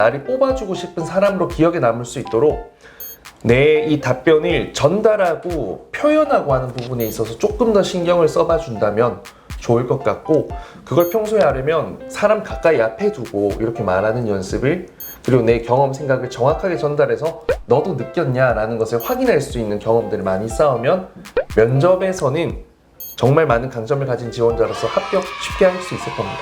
나를 뽑아주고 싶은 사람으로 기억에 남을 수 있도록 내 이 답변을 전달하고 표현하고 하는 부분에 있어서 조금 더 신경을 써봐 준다면 좋을 것 같고, 그걸 평소에 하려면 사람 가까이 앞에 두고 이렇게 말하는 연습을, 그리고 내 경험, 생각을 정확하게 전달해서 너도 느꼈냐라는 것을 확인할 수 있는 경험들을 많이 쌓으면 면접에서는 정말 많은 강점을 가진 지원자로서 합격 쉽게 할 수 있을 겁니다.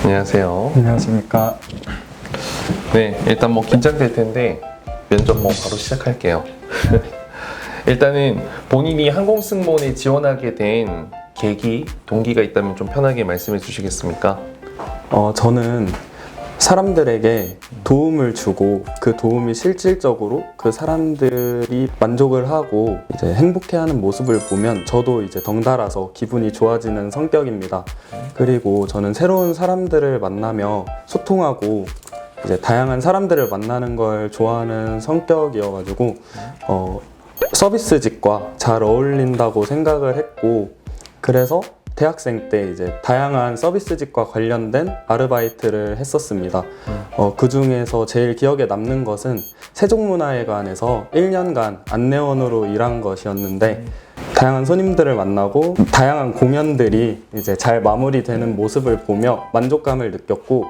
안녕하세요. 안녕하십니까. 네, 일단 긴장될 텐데 면접 바로 시작할게요. 일단은 본인이 항공승무원에 지원하게 된 계기, 동기가 있다면 좀 편하게 말씀해 주시겠습니까? 저는 사람들에게 도움을 주고 그 도움이 실질적으로 그 사람들이 만족을 하고 이제 행복해하는 모습을 보면 저도 이제 덩달아서 기분이 좋아지는 성격입니다. 그리고 저는 새로운 사람들을 만나며 소통하고 이제 다양한 사람들을 만나는 걸 좋아하는 성격이어가지고 서비스직과 잘 어울린다고 생각을 했고, 그래서 대학생 때 이제 다양한 서비스직과 관련된 아르바이트를 했었습니다. 그 중에서 제일 기억에 남는 것은 세종문화회관에서 1년간 안내원으로 일한 것이었는데, 다양한 손님들을 만나고 다양한 공연들이 이제 잘 마무리되는 모습을 보며 만족감을 느꼈고,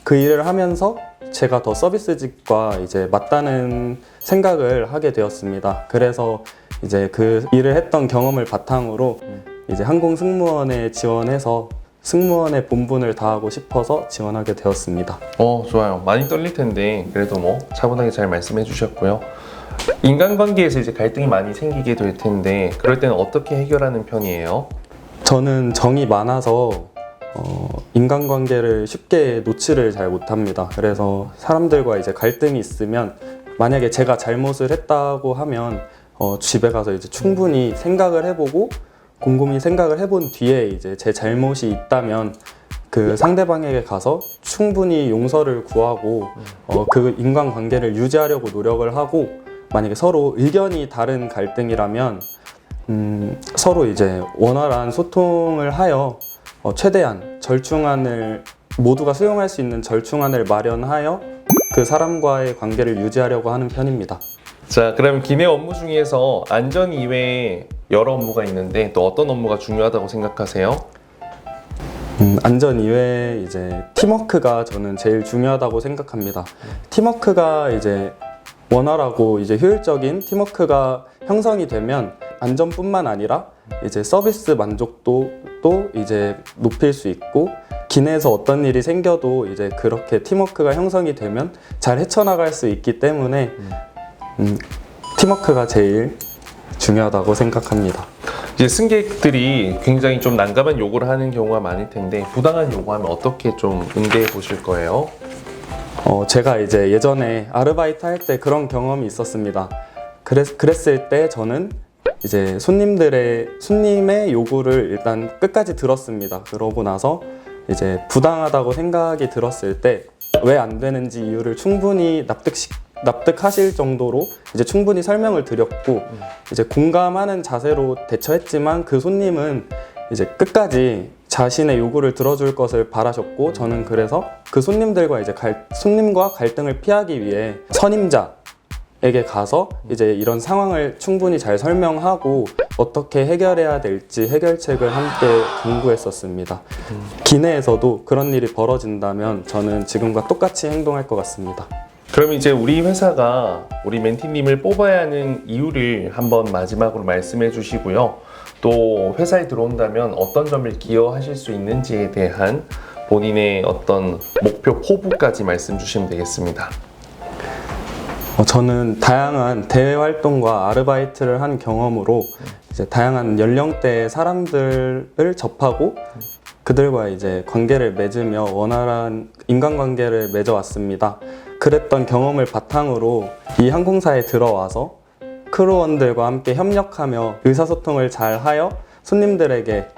그 일을 하면서 제가 더 서비스직과 이제 맞다는 생각을 하게 되었습니다. 그래서 이제 그 일을 했던 경험을 바탕으로 이제 항공승무원에 지원해서 승무원의 본분을 다하고 싶어서 지원하게 되었습니다. 좋아요. 많이 떨릴 텐데 그래도 차분하게 잘 말씀해 주셨고요. 인간관계에서 이제 갈등이 많이 생기게 될 텐데 그럴 때는 어떻게 해결하는 편이에요? 저는 정이 많아서 인간관계를 쉽게 놓지를 잘 못합니다. 그래서 사람들과 이제 갈등이 있으면 만약에 제가 잘못을 했다고 하면 집에 가서 이제 충분히 생각을 해보고 곰곰이 생각을 해본 뒤에 이제 제 잘못이 있다면 그 상대방에게 가서 충분히 용서를 구하고 그 인간관계를 유지하려고 노력을 하고, 만약에 서로 의견이 다른 갈등이라면 서로 이제 원활한 소통을 하여 최대한 절충안을, 모두가 수용할 수 있는 절충안을 마련하여 그 사람과의 관계를 유지하려고 하는 편입니다. 자, 그럼 기내 업무 중에서 안전 이외에 여러 업무가 있는데 또 어떤 업무가 중요하다고 생각하세요? 안전 이외에 이제 팀워크가 저는 제일 중요하다고 생각합니다. 팀워크가 이제 원활하고 이제 효율적인 팀워크가 형성이 되면 안전뿐만 아니라 이제 서비스 만족도도 이제 높일 수 있고, 기내에서 어떤 일이 생겨도 이제 그렇게 팀워크가 형성이 되면 잘 헤쳐나갈 수 있기 때문에 팀워크가 제일 중요하다고 생각합니다. 이제 승객들이 굉장히 좀 난감한 요구를 하는 경우가 많을 텐데 부당한 요구하면 어떻게 좀 응대해 보실 거예요? 제가 이제 예전에 아르바이트 할 때 그런 경험이 있었습니다. 그랬을 때 저는 이제 손님의 요구를 일단 끝까지 들었습니다. 그러고 나서 이제 부당하다고 생각이 들었을 때 왜 안 되는지 이유를 충분히 납득하실 정도로 이제 충분히 설명을 드렸고, 이제 공감하는 자세로 대처했지만 그 손님은 이제 끝까지 자신의 요구를 들어줄 것을 바라셨고, 저는 그래서 그 손님들과 이제 손님과 갈등을 피하기 위해 선임자에게 가서 이제 이런 상황을 충분히 잘 설명하고 어떻게 해결해야 될지 해결책을 함께 강구했었습니다. 기내에서도 그런 일이 벌어진다면 저는 지금과 똑같이 행동할 것 같습니다. 그럼 이제 우리 회사가 우리 멘티님을 뽑아야 하는 이유를 한번 마지막으로 말씀해 주시고요. 또 회사에 들어온다면 어떤 점을 기여하실 수 있는지에 대한 본인의 어떤 목표 포부까지 말씀 주시면 되겠습니다. 저는 다양한 대외 활동과 아르바이트를 한 경험으로 이제 다양한 연령대의 사람들을 접하고 그들과 이제 관계를 맺으며 원활한 인간관계를 맺어왔습니다. 그랬던 경험을 바탕으로 이 항공사에 들어와서 크루원들과 함께 협력하며 의사소통을 잘 하여 손님들에게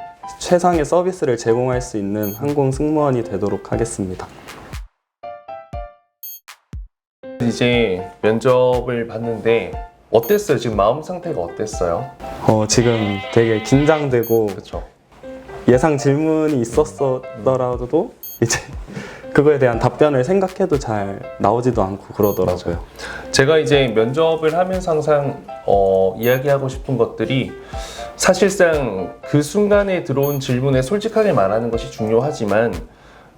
최상의 서비스를 제공할 수 있는 항공 승무원이 되도록 하겠습니다. 이제 면접을 봤는데 어땠어요? 지금 마음 상태가 어땠어요? 지금 되게 긴장되고 그렇죠. 예상 질문이 있었더라도 이제 그거에 대한 답변을 생각해도 잘 나오지도 않고 그러더라고요. 제가 이제 면접을 하면서 항상 이야기하고 싶은 것들이 사실상 그 순간에 들어온 질문에 솔직하게 말하는 것이 중요하지만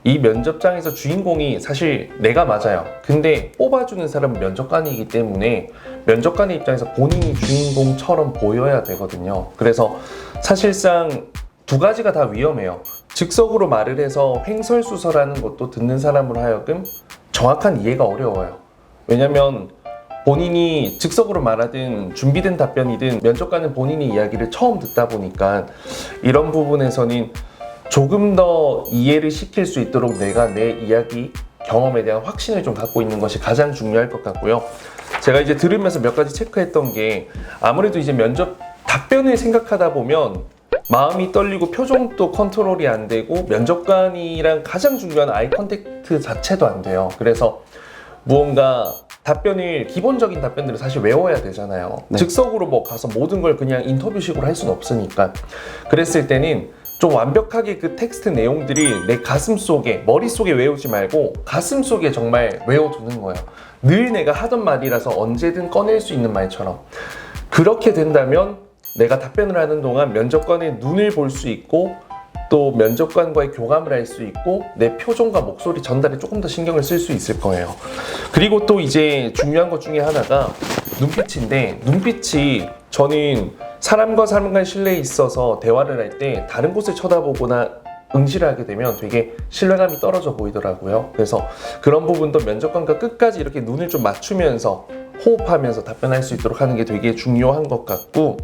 이 면접장에서 주인공이 사실 내가 맞아요. 근데 뽑아주는 사람은 면접관이기 때문에 면접관의 입장에서 본인이 주인공처럼 보여야 되거든요. 그래서 사실상 두 가지가 다 위험해요. 즉석으로 말을 해서 횡설수설하는 것도 듣는 사람으로 하여금 정확한 이해가 어려워요. 왜냐면 본인이 즉석으로 말하든 준비된 답변이든 면접관은 본인의 이야기를 처음 듣다 보니까 이런 부분에서는 조금 더 이해를 시킬 수 있도록 내가 내 이야기, 경험에 대한 확신을 좀 갖고 있는 것이 가장 중요할 것 같고요. 제가 이제 들으면서 몇 가지 체크했던 게 아무래도 이제 면접 답변을 생각하다 보면 마음이 떨리고 표정도 컨트롤이 안 되고 면접관이랑 가장 중요한 아이 컨택트 자체도 안 돼요. 그래서 무언가 답변을 기본적인 답변들을 사실 외워야 되잖아요. 네. 즉석으로 뭐 가서 모든 걸 그냥 인터뷰식으로 할 수는 없으니까 그랬을 때는 좀 완벽하게 그 텍스트 내용들이 내 가슴 속에 머릿속에 외우지 말고 가슴 속에 정말 외워두는 거예요. 늘 내가 하던 말이라서 언제든 꺼낼 수 있는 말처럼 그렇게 된다면 내가 답변을 하는 동안 면접관의 눈을 볼 수 있고 또 면접관과의 교감을 할 수 있고 내 표정과 목소리 전달에 조금 더 신경을 쓸 수 있을 거예요. 그리고 또 이제 중요한 것 중에 하나가 눈빛인데 눈빛이 저는 사람과 사람 간 신뢰에 있어서 대화를 할 때 다른 곳을 쳐다보거나 응시를 하게 되면 되게 신뢰감이 떨어져 보이더라고요. 그래서 그런 부분도 면접관과 끝까지 이렇게 눈을 좀 맞추면서 호흡하면서 답변할 수 있도록 하는 게 되게 중요한 것 같고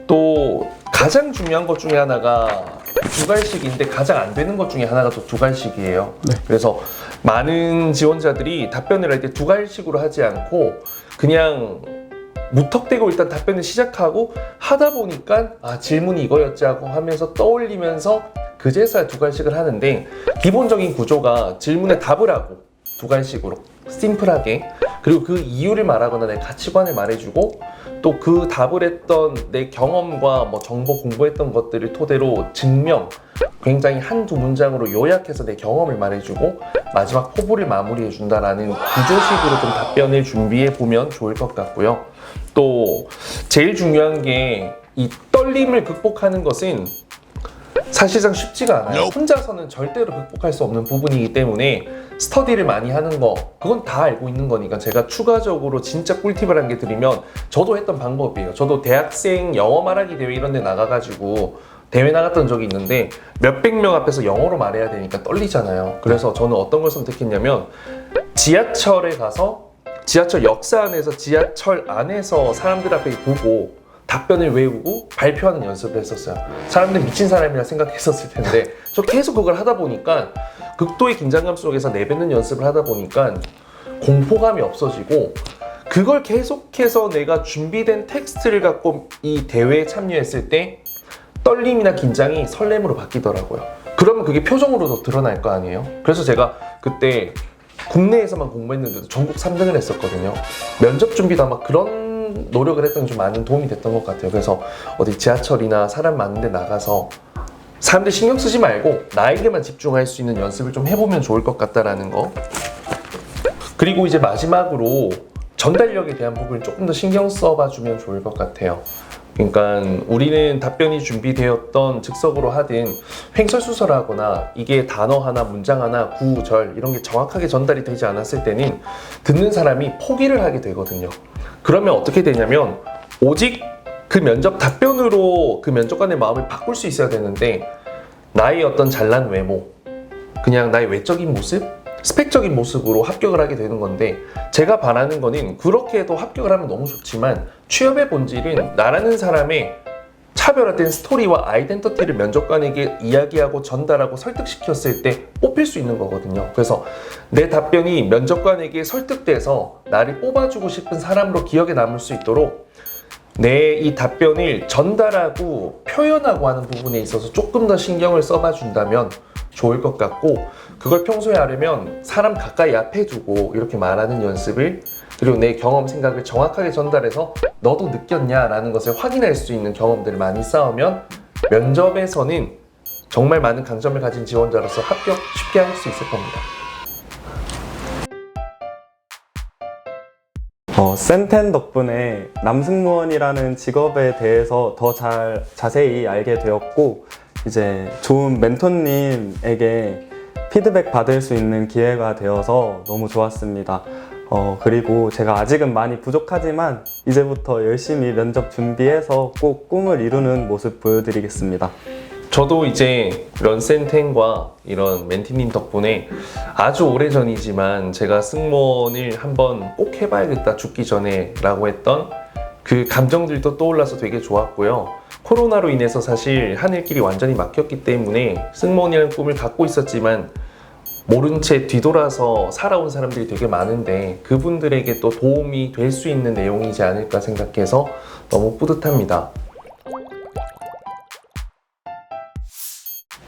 또 가장 중요한 것 중에 하나가 두갈식인데 가장 안 되는 것 중에 하나가 또 두갈식이에요. 네. 그래서 많은 지원자들이 답변을 할 때 두갈식으로 하지 않고 그냥 무턱대고 일단 답변을 시작하고 하다 보니까 질문이 이거였지 하고 하면서 떠올리면서 그제서야 두갈식을 하는데 기본적인 구조가 질문에 답을 하고 두갈식으로 심플하게 그리고 그 이유를 말하거나 내 가치관을 말해주고 또 그 답을 했던 내 경험과 뭐 정보 공부했던 것들을 토대로 증명 굉장히 한두 문장으로 요약해서 내 경험을 말해주고 마지막 포부를 마무리해준다라는 구조식으로 좀 답변을 준비해보면 좋을 것 같고요. 또 제일 중요한 게 이 떨림을 극복하는 것은 사실상 쉽지가 않아요. 혼자서는 절대로 극복할 수 없는 부분이기 때문에 스터디를 많이 하는 거 그건 다 알고 있는 거니까 제가 추가적으로 진짜 꿀팁을 한 개 드리면 저도 했던 방법이에요. 저도 대학생 영어 말하기 대회 이런 데 나가가지고 대회 나갔던 적이 있는데 몇백 명 앞에서 영어로 말해야 되니까 떨리잖아요. 그래서 저는 어떤 걸 선택했냐면 지하철에 가서 지하철 역사 안에서 지하철 안에서 사람들 앞에 보고 답변을 외우고 발표하는 연습을 했었어요. 사람들 미친 사람이라 생각했었을 텐데 저 계속 그걸 하다 보니까 극도의 긴장감 속에서 내뱉는 연습을 하다 보니까 공포감이 없어지고 그걸 계속해서 내가 준비된 텍스트를 갖고 이 대회에 참여했을 때 떨림이나 긴장이 설렘으로 바뀌더라고요. 그러면 그게 표정으로도 드러날 거 아니에요? 그래서 제가 그때 국내에서만 공부했는데도 전국 3등을 했었거든요. 면접 준비도 아마 그런 노력을 했던 게 좀 많은 도움이 됐던 것 같아요. 그래서 어디 지하철이나 사람 많은 데 나가서 사람들 신경 쓰지 말고 나에게만 집중할 수 있는 연습을 좀 해보면 좋을 것 같다라는 거. 그리고 이제 마지막으로 전달력에 대한 부분을 조금 더 신경 써봐주면 좋을 것 같아요. 그러니까 우리는 답변이 준비되었던 즉석으로 하든 횡설수설하거나 이게 단어 하나, 문장 하나, 구절 이런 게 정확하게 전달이 되지 않았을 때는 듣는 사람이 포기를 하게 되거든요. 그러면 어떻게 되냐면 오직 그 면접 답변으로 그 면접관의 마음을 바꿀 수 있어야 되는데 나의 어떤 잘난 외모, 그냥 나의 외적인 모습, 스펙적인 모습으로 합격을 하게 되는 건데 제가 바라는 거는 그렇게 해도 합격을 하면 너무 좋지만 취업의 본질은 나라는 사람의 차별화된 스토리와 아이덴티티를 면접관에게 이야기하고 전달하고 설득시켰을 때 뽑힐 수 있는 거거든요. 그래서 내 답변이 면접관에게 설득돼서 나를 뽑아주고 싶은 사람으로 기억에 남을 수 있도록 내 이 답변을 전달하고 표현하고 하는 부분에 있어서 조금 더 신경을 써봐 준다면 좋을 것 같고 그걸 평소에 하려면 사람 가까이 앞에 두고 이렇게 말하는 연습을 그리고 내 경험, 생각을 정확하게 전달해서 너도 느꼈냐라는 것을 확인할 수 있는 경험들을 많이 쌓으면 면접에서는 정말 많은 강점을 가진 지원자로서 합격 쉽게 할 수 있을 겁니다. 센텐 덕분에 남승무원이라는 직업에 대해서 더 자세히 알게 되었고, 이제 좋은 멘토님에게 피드백 받을 수 있는 기회가 되어서 너무 좋았습니다. 그리고 제가 아직은 많이 부족하지만 이제부터 열심히 면접 준비해서 꼭 꿈을 이루는 모습 보여드리겠습니다. 저도 이제 이런 센텐과 이런 멘티님 덕분에 아주 오래전이지만 제가 승무원을 한번 꼭 해봐야겠다 죽기 전에 라고 했던 그 감정들도 떠올라서 되게 좋았고요. 코로나로 인해서 사실 하늘길이 완전히 막혔기 때문에 승무원이라는 꿈을 갖고 있었지만 모른 채 뒤돌아서 살아온 사람들이 되게 많은데 그분들에게 또 도움이 될 수 있는 내용이지 않을까 생각해서 너무 뿌듯합니다.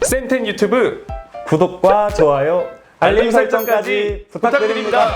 센텐 유튜브 구독과 좋아요, 알림 설정까지 부탁드립니다.